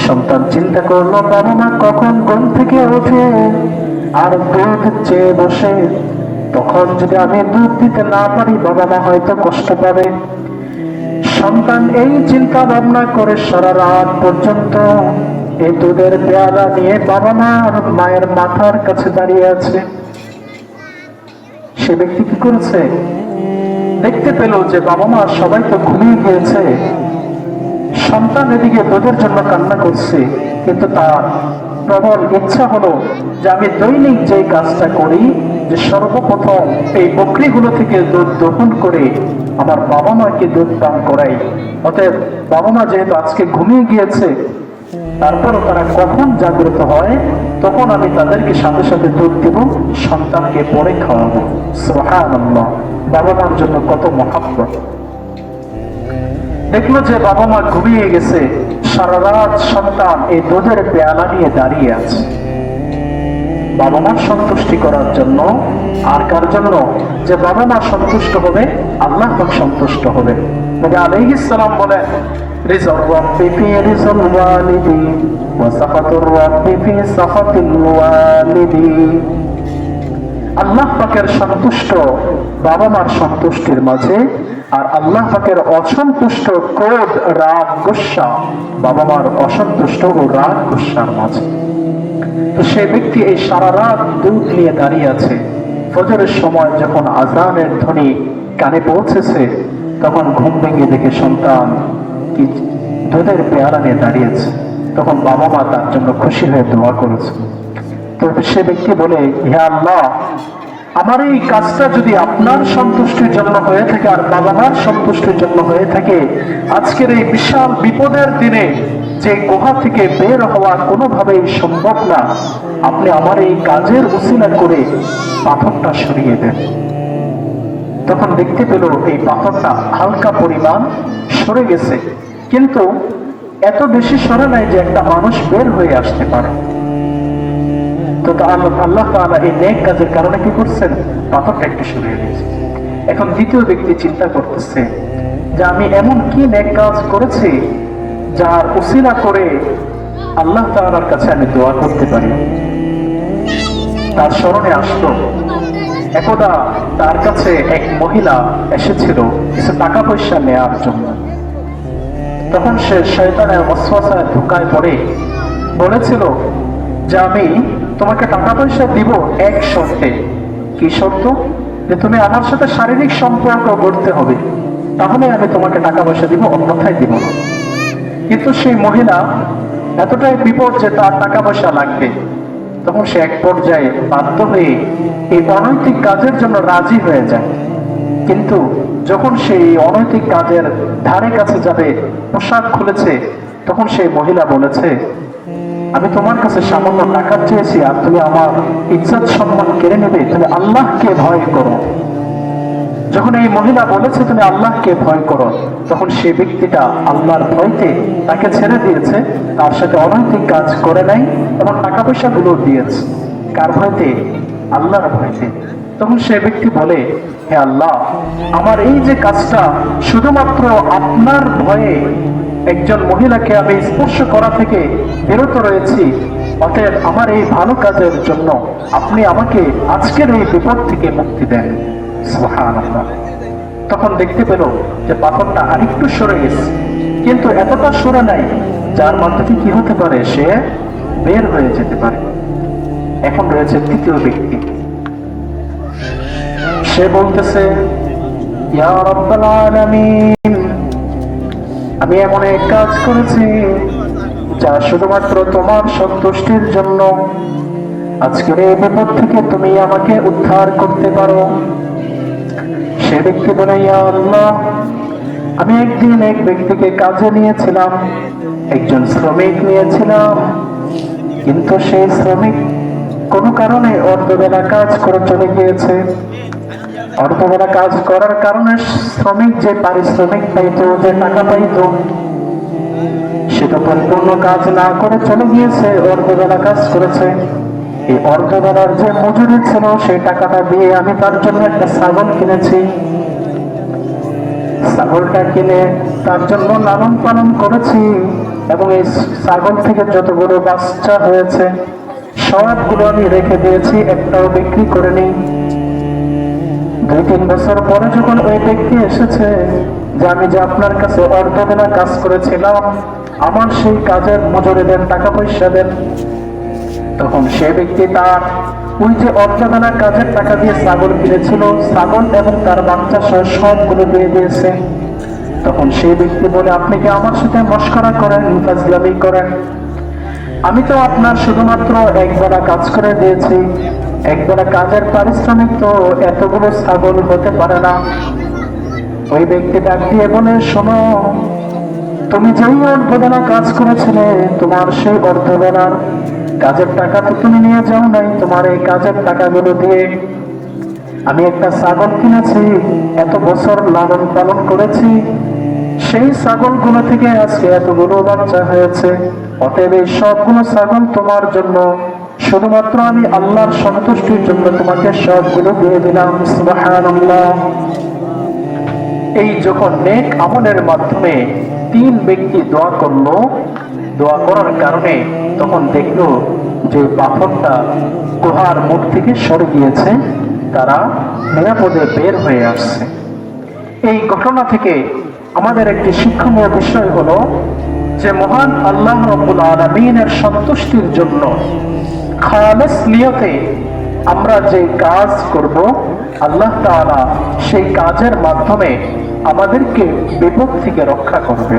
সন্তান চিন্তা করলো বাবা মা কখন ঘুম থেকে ওঠে আর দুধ চেয়ে বসে, তখন যদি আমি দুধ দিতে না পারি বাবা মা হয়তো কষ্ট পাবে। সন্তান এই চিন্তা ভাবনা করে সারা রাত পর্যন্ত এই দুধের পেয়ালা নিয়ে বাবা মার মায়ের মাথার কাছে দাঁড়িয়ে আছে। সে ব্যক্তি কি করেছে, দেখতে পেল যে বাবা মা সবাই তো ঘুমিয়ে গিয়েছে, সন্তান এদিকে দুধের জন্য কান্না করছে, কিন্তু তার প্রবল ইচ্ছা হলো যে আমি দৈনিক যে কাজটা করি, যে সর্বপ্রথম এই বকরিগুলো থেকে দুধ দহন করে আমার বাবা মাকে দুধ পান করাই। অতএব বাবা মা যেহেতু আজকে ঘুমিয়ে গিয়েছে, তারপরও তারা কখন জাগ্রত হয় তখন আমি তাদেরকে সাথে সাথে দুধ দেব, সন্তানকে পরে খাওয়াবো। সুবহানাল্লাহ, বাবা মার জন্য কত মহাব্বত। দেখলো যে বাবা মা ঘুমিয়ে গেছে, সারা রাত সন্তান এই দুধের পেয়ালা নিয়ে দাঁড়িয়ে আছে বাবা মার সন্তুষ্টি করার জন্য। আর কার জন্য? যে বাবা মা সন্তুষ্ট হবে, আল্লাহ পাক সন্তুষ্ট হবে। নবী আলাইহিস সালাম বলেন, রিযার রাব্বি ফি রিযাল ওয়ালিদি ওয়া সাখাতুর রাব্বি ফি সাখাতিল ওয়ালিদি। আল্লাহ পাকের সন্তুষ্ট বাবা মার সন্তুষ্টির মাঝে, আর আল্লাহ পাকের অসন্তুষ্ট ক্রোধ রাগ গুসা বাবা মার অসন্তুষ্ট ও রাগ গুসার মাঝে। তো সে ব্যক্তি এই সারা রাত দুধ নিয়ে দাঁড়িয়ে আছে। ফজরের সময় যখন আযানের ধ্বনি কানে পৌঁছেছে, তখন ঘুম ভেঙে দেখে সন্তান কি দুধের পেয়ালা নিয়ে দাঁড়িয়েছে। তখন বাবা মা তার জন্য খুশি হয়ে দোয়া করেছে। তো সে ব্যক্তি বলে, হে আল্লাহ, আমার এই কাজটা যদি আপনার সন্তুষ্টির জন্য হয়ে থাকে আর বাবা মার সন্তুষ্টির জন্য হয়ে থাকে, আজকের এই বিশাল বিপদের দিনে যে গুহা থেকে বের হওয়া কোনোভাবেই সম্ভব না, আপনি আমার এই কাজের উসিলা করে পাথরটা সরিয়ে দেন। তখন দেখতে পেল এই পাথরটা হালকা পরিমাণ সরে গেছে, কিন্তু এত বেশি সরে নাই যে একটা মানুষ বের হয়ে আসতে পারে। তো আল্লাহ তাআলা এই নেক কাজের কারণে কি করছেন, পাথরটা একটু সরিয়ে দিয়েছে। এখন দ্বিতীয় ব্যক্তি চিন্তা করতেছে যে আমি এমন কি নেক কাজ করেছি যার উসিলা করে আল্লাহ তাআলার কাছে আমি দোয়া করতে পারি। তার স্মরণে আসলো একদা তার কাছে এক মহিলা এসেছিল কিছু টাকা পয়সা নেওয়ার জন্য। তখন সে শয়তানের ওয়াসওয়াসায় ধোঁকায় পড়ে বলেছিল যে আমি তোমাকে টাকা পয়সা দিব এক শর্তে। কি শর্ত? যে তুমি আমার সাথে শারীরিক সম্পর্ক গড়তে হবে, তাহলে আমি তোমাকে টাকা পয়সা দিব, অন্যথায় দিব না। কিন্তু সেই মহিলা এতটাই বিপদ যে তার টাকা পয়সা লাগবে। তখন সে এক পর্যায়ে বাধ্য হয়ে এই অনৈতিক কাজের জন্য রাজি হয়ে যায়। কিন্তু যখন সেই অনৈতিক কাজের ধারে কাছে যাবে, পোশাক খুলেছে, তখন সেই মহিলা বলেছে, আমি তোমার কাছে সামান্য টাকা চেয়েছি আর তুমি আমার ইজ্জত সম্মান কেড়ে নেবে, তুমি আল্লাহকে ভয় করো। যখন এই মহিলা বলেছে তুমি আল্লাহকে ভয় করো, তখন সেই ব্যক্তিটা আল্লাহর ভয়তে তাকে ছেড়ে দিয়েছে, তার সাথে অনৈতিক কাজ করে নাই এবং টাকা পয়সা গুলো দিয়েছে। কার ভয়তে? আল্লাহর ভয়তে। তখন সে ব্যক্তি বলে, হে আল্লাহ, আমার এই যে কাজটা শুধুমাত্র আপনার ভয়ে একজন মহিলাকে আমি স্পর্শ করা থেকে বিরত রয়েছি, অতএব আমার এই ভালো কাজের জন্য আপনি আমাকে আজকের এই বিপদ থেকে মুক্তি দেন। সুবহানাল্লাহ। তখন দেখতে পেল যে পাথরটা আরেকটু সরে গেছে, কিন্তু এতটা সরে নাই যার মাধ্যমে কি হতে পারে, সে বের হয়ে যেতে পারে। এখন রয়েছে তৃতীয় ব্যক্তি। সে বলতেছে, ইয়া রাব্বাল আলামিন, আমি এমন এক কাজ করেছি যা শুধুমাত্র তোমার সন্তুষ্টির জন্য। আজকের এই বিপদ থেকে তুমি আমাকে উদ্ধার করতে পারো। সে ব্যক্তি বলে, ইয়া আল্লাহ, আমি একদিন এক ব্যক্তিকে কাজে নিয়েছিলাম, একজন শ্রমিক নিয়েছিলাম, কিন্তু সেই শ্রমিক কোনো কারণে অর্ধবেলা কাজ করে চলে গিয়েছে। অর্ধবেলা কাজ করার কারণে শ্রমিক যে পারিশ্রমিক পাইতো, যে টাকা পাইতো, সেটা পরিপূর্ণ কাজ না করে চলে গিয়েছে, অর্ধবেলা কাজ করেছে। এই অর্ধবেলার যে মজুরি ছিল সেই টাকাটা দিয়ে আমি তার জন্য একটা ছাগল কিনেছি। ছাগলটা কিনে তার জন্য লালন পালন করেছি, এবং এই ছাগল থেকে যতগুলো বাচ্চা হয়েছে সবগুলো আমি রেখে দিয়েছি, একটাও বিক্রি করে নেই। 2-3 বছর পরে যখন ওই ব্যক্তি এসেছে যে আমি যে আপনার কাছে অর্ধবেলা কাজ করেছিলাম, আমার সেই কাজের মজুরি দেন, টাকা পয়সা দেন, তখন সে ব্যক্তি তার ওই যে অর্ধবেলা কাজের টাকা দিয়ে ছাগল কিনেছিল, ছাগল এবং তার বাচ্চা সহ সবগুলো দিয়ে দিয়েছে। তখন সেই ব্যক্তি বলে, আপনি কি আমার সাথে মশকরা করেন, ফাজলামি করেন? আমি তো আপনার শুধুমাত্র একবেলা কাজ করে দিয়েছি, একবেলা কাজের পারিশ্রমিক তো এতগুলো ছাগল হতে পারে না। ওই ব্যক্তি ডাক দিয়ে বলে, শোনো, তুমি যেই অর্ধবেলা কাজ করেছিলে, তোমার সেই অর্ধবেলার কাজের টাকা তো তুমি নিয়ে যাও নাই। তোমার এই কাজের টাকাগুলো দিয়ে আমি একটা ছাগল কিনেছি, এত বছর লালন পালন করেছি, সেই ছাগলগুলো থেকে আজকে এতগুলো বাচ্চা হয়েছে। অতএব এই সবগুলো ছাগল তোমার জন্য, শুধুমাত্র আমি আল্লাহর সন্তুষ্টির জন্য তোমাকে সবগুলো দিয়ে দিলাম। সুবহানাল্লাহ। এই যখন নেক আমলের মাধ্যমে 3 ব্যক্তি দোয়া করলো, দোয়া করার কারণে তখন দেখলো যে পাথরটা গুহার মুখ থেকে সরে গিয়েছে, তারা নিরাপদে বের হয়ে আসছে। এই ঘটনা থেকে আমাদের একটি শিক্ষণীয় বিষয় হলো যে মহান আল্লাহ রাব্বুল আলামিনের সন্তুষ্টির জন্য খালেস নিয়তে আমরা যে কাজ করব, আল্লাহ তাআলা সেই কাজের মাধ্যমে আমাদেরকে বিপদ থেকে রক্ষা করবে।